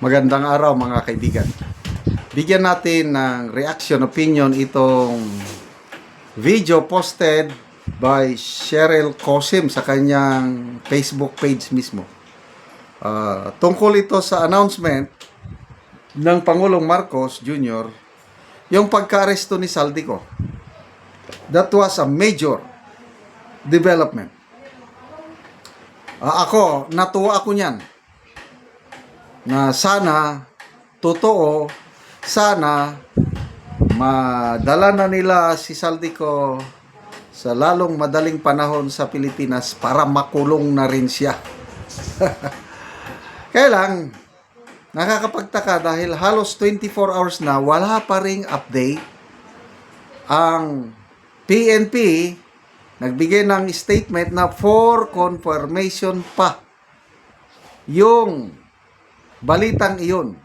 Magandang araw mga kaibigan. Bigyan natin ng reaction opinion itong video posted by Cheryl Cosim sa kanyang Facebook page mismo. Tungkol ito sa announcement ng Pangulong Marcos Jr. yung pagka-aresto ni Saldico. That was a major development. Natuwa ako niyan. Na sana totoo, sana madala na nila si Saldico sa lalong madaling panahon sa Pilipinas para makulong na rin siya. Kaya lang, nakakapagtaka dahil halos 24 hours na wala pa ring update. Ang PNP nagbigay ng statement na for confirmation pa yung balitang iyon.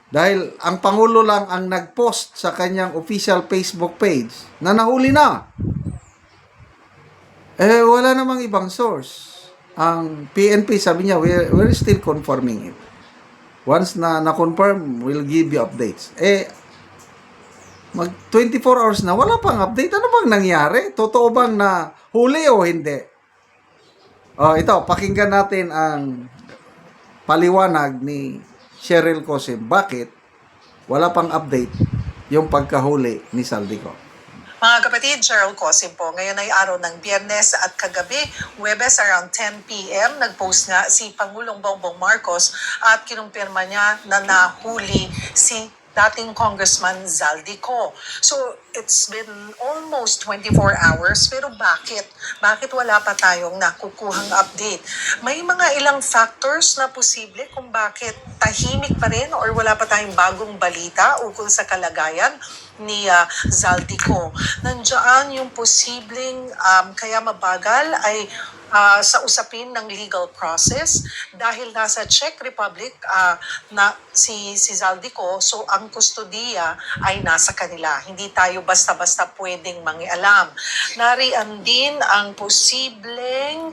Dahil ang Pangulo lang ang nag-post sa kanyang official Facebook page na nahuli na. Wala namang ibang source. Ang PNP sabi niya, we're still confirming it. Once na na-confirm, we'll give you updates. Mag 24 hours na, wala pang update. Ano bang nangyari? Totoo bang na huli o hindi? Ito, pakinggan natin ang paliwanag ni Cheryl Cosim. Bakit wala pang update yung pagkahuli ni Saldico? Mga kapatid, Cheryl Cosim po. Ngayon ay araw ng Biyernes at kagabi, Huwebes around 10 p.m., nag-post nga si Pangulong Bongbong Marcos at kinumpirma niya na nahuli si dating Congressman Zaldico. So, it's been almost 24 hours. Pero bakit? Bakit wala pa tayong nakukuhang update? May mga ilang factors na posible kung bakit tahimik pa rin or wala pa tayong bagong balita ukol sa kalagayan ni Zaldico. Nandiyan yung posibleng kaya mabagal ay sa usapin ng legal process dahil nasa Czech Republic na si Zaldico, so ang kustodiya ay nasa kanila. Hindi tayo basta-basta pwedeng mangialam. Nariyan din ang posibleng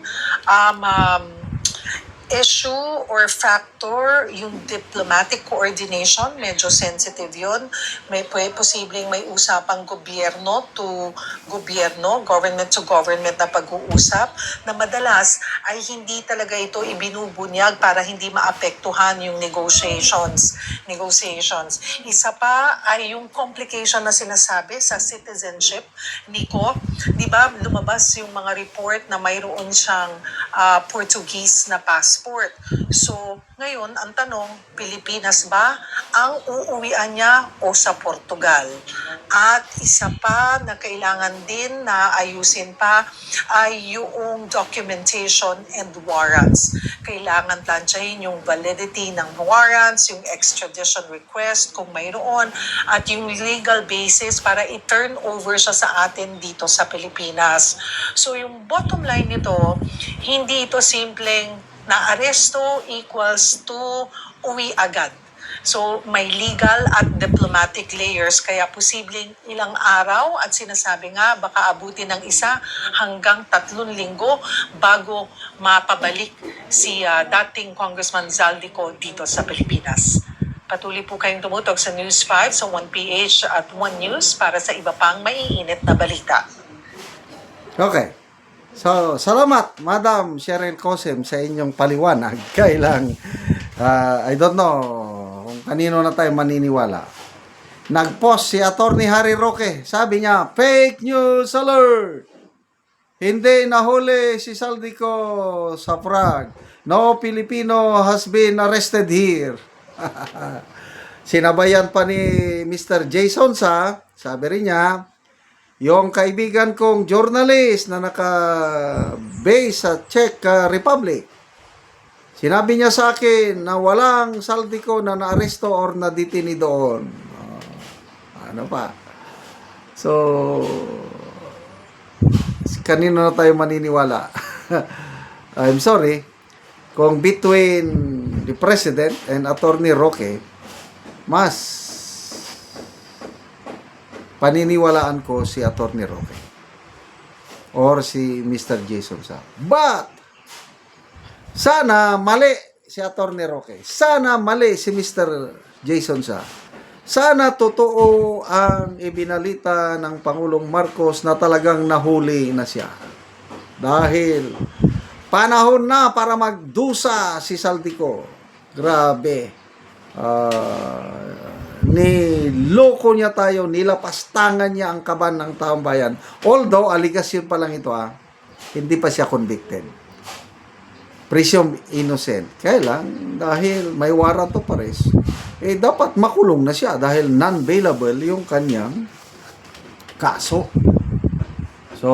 issue or factor, yung diplomatic coordination, medyo sensitive yun. May posibleng may usapang gobyerno to gobyerno, government to government na pag-uusap na madalas ay hindi talaga ito ibinubunyag para hindi maapektuhan yung negotiations. Isa pa ay yung complication na sinasabi sa citizenship. Nico, di ba lumabas yung mga report na mayroon siyang Portuguese na passport. So, ngayon, ang tanong, Pilipinas ba ang uuwian niya o sa Portugal? At isa pa na kailangan din na ayusin pa ay yung documentation and warrants. Kailangan tansyahin yung validity ng warrants, yung extradition request kung mayroon, at yung legal basis para i-turn over siya sa atin dito sa Pilipinas. So, yung bottom line nito, hindi ito simpleng na aresto equals to uwi agad. So, may legal at diplomatic layers, kaya posibleng ilang araw at sinasabi nga baka abutin ng 1 hanggang 3 linggo bago mapabalik si dating Congressman Zaldico dito sa Pilipinas. Patuloy po kayong tumutok sa News 5 sa 1PH at 1 News para sa iba pang maiinit na balita. Okay. So, salamat, Madam Cheryl Cosim, sa inyong paliwanag. Kailang, I don't know kung kanino na tayo maniniwala. Nag-post si Attorney Harry Roque. Sabi niya, fake news alert! Hindi nahuli si Saldico sa Prague. No Filipino has been arrested here. Sinabayan pa ni Mr. Jason sabi rin niya, yung kaibigan kong journalist na naka-base sa Czech Republic, sinabi niya sa akin na walang Saldico na naaresto or na-detainee doon. Ano pa? So, kanino na tayo maniniwala? I'm sorry. Kung between the President and Attorney Roque, mas paniniwalaan ko si Attorney Roque or si Mr. Jason Sa. But sana mali si Atty. Roque. Sana mali si Mr. Jason sa. Sana totoo ang ibinalita ng Pangulong Marcos na talagang nahuli na siya. Dahil panahon na para magdusa si Saldico. Grabe. Niloko niya tayo, nilapastangan niya ang kaban ng taong bayan. Although, aligasyon pa lang ito hindi pa siya convicted. Presumed innocent. Kaya lang, dahil may warrant of arrest, dapat makulong na siya dahil non-bailable yung kanyang kaso. So,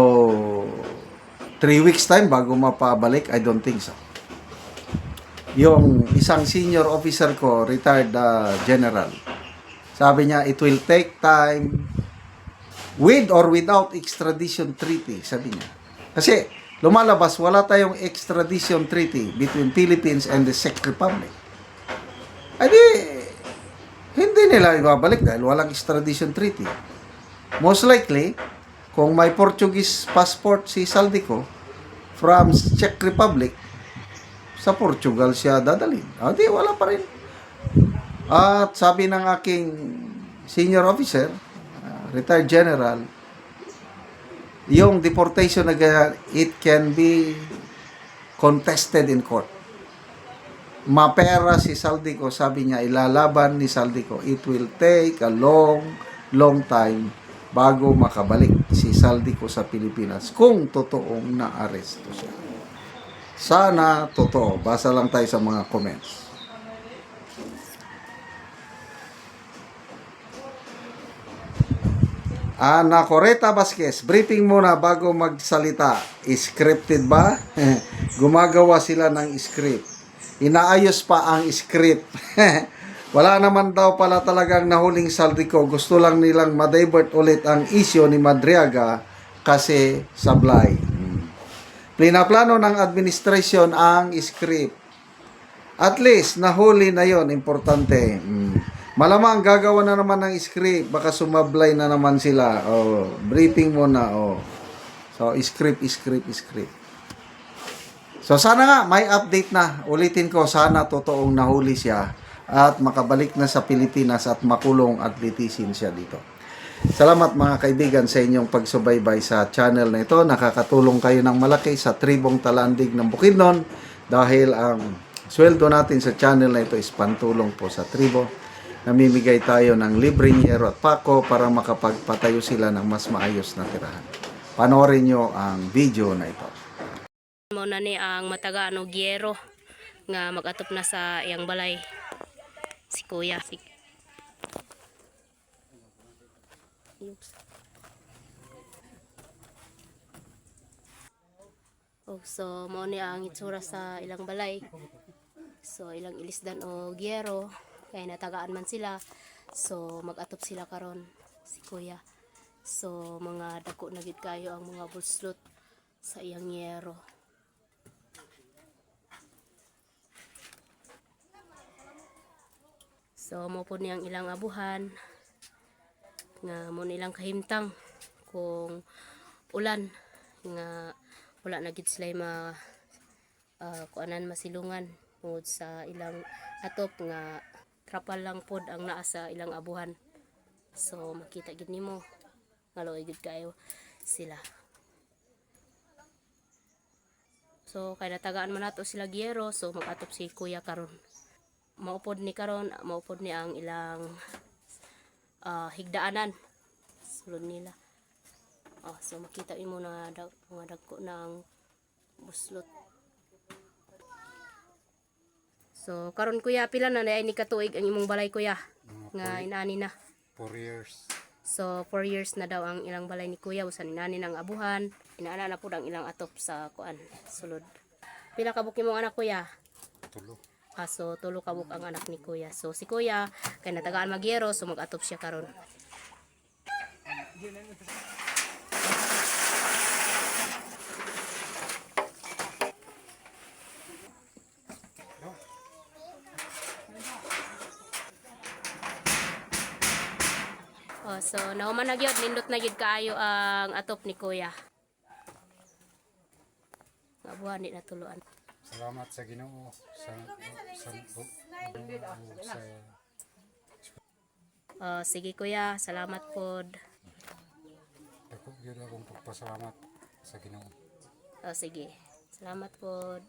3 weeks time bago mapabalik, I don't think so. Yung isang senior officer ko, retired general, sabi niya, it will take time with or without extradition treaty, sabi niya. Kasi lumalabas, wala tayong extradition treaty between Philippines and the Czech Republic. Di, hindi nila ibabalik dahil walang extradition treaty. Most likely, kung may Portuguese passport si Saldico from Czech Republic, sa Portugal siya dadalhin. Di, wala pa rin. At sabi ng aking senior officer, retired general, yung deportation na ganyan, it can be contested in court. Mapera si Saldico, sabi niya, ilalaban ni Saldico. It will take a long time bago makabalik si Saldico sa Pilipinas kung totoong na-aresto siya. Sana totoo. Basa lang tayo sa mga comments. Ana Coreta Vasquez, briefing muna bago magsalita. Scripted ba? Gumagawa sila ng script. Inaayos pa ang script. Wala naman daw pala talagang nahuling Saldico. Gusto lang nilang ma-divert ulit ang issue ni Madriaga kasi sablay. Plinaplano ng administration ang script. At least, nahuli na yon, importante. Malamang gagawa na naman ng script, baka sumablay na naman sila. Briefing muna. So, script. So, sana nga, may update na. Ulitin ko, sana totoong nahuli siya at makabalik na sa Pilipinas at makulong at litisin siya dito. Salamat mga kaibigan sa inyong pagsubaybay sa channel na ito. Nakakatulong kayo ng malaki sa tribong Talandig ng Bukidnon dahil ang sweldo natin sa channel na ito is pantulong po sa tribo. Namimigay tayo ng libreng yero at pako para makapagpatayo sila ng mas maayos na tirahan. Panoorin nyo ang video na ito. Mo na ni ang mataga ano gyero nga magatop na sa iyang balay si Kuya. So mo ni ang itsura sa ilang balay. So ilang ilisdan o gyero kay natagaan man sila. So magatop sila karon si Kuya. So mga dako na gid kayo ang mga buslot sa iyang gyero. So mo po niyang ilang abuhan nga mo nilang kahimtang kung ulan nga wala na gid sila kuanan masilungan tungod sa ilang atop nga trapal lang pod ang naa sa ilang abuhan. So makita gid nimo nga luoy gid kayo sila. So kay natagaan man nato sila gyero, so magatop si Kuya karon. Maupod ni ang ilang higdaanan sulod nila. So makita imo na mga dagko ng buslot. So karon Kuya, pila na ay ni katuig ang imong balay Kuya nga inani na? 4 years. So 4 years na daw ang ilang balay ni Kuya, usan inani ng abuhan, inaana na pud ang ilang atop sa kuan sulod. Pila ka buki mong anak Kuya? 3. So tulo ka buk ang anak ni Kuya. So si Kuya kay natagaan magyero, so mag-atop siya karon. So nauman na gyud, nindot na gyud kaayo ang atop ni Kuya. Abuhan di natuluan. Salamat sa Ginoo sa Sige kuya, salamat pod. dako gyud akong pagpasalamat sa Ginoo. Sige, salamat pod.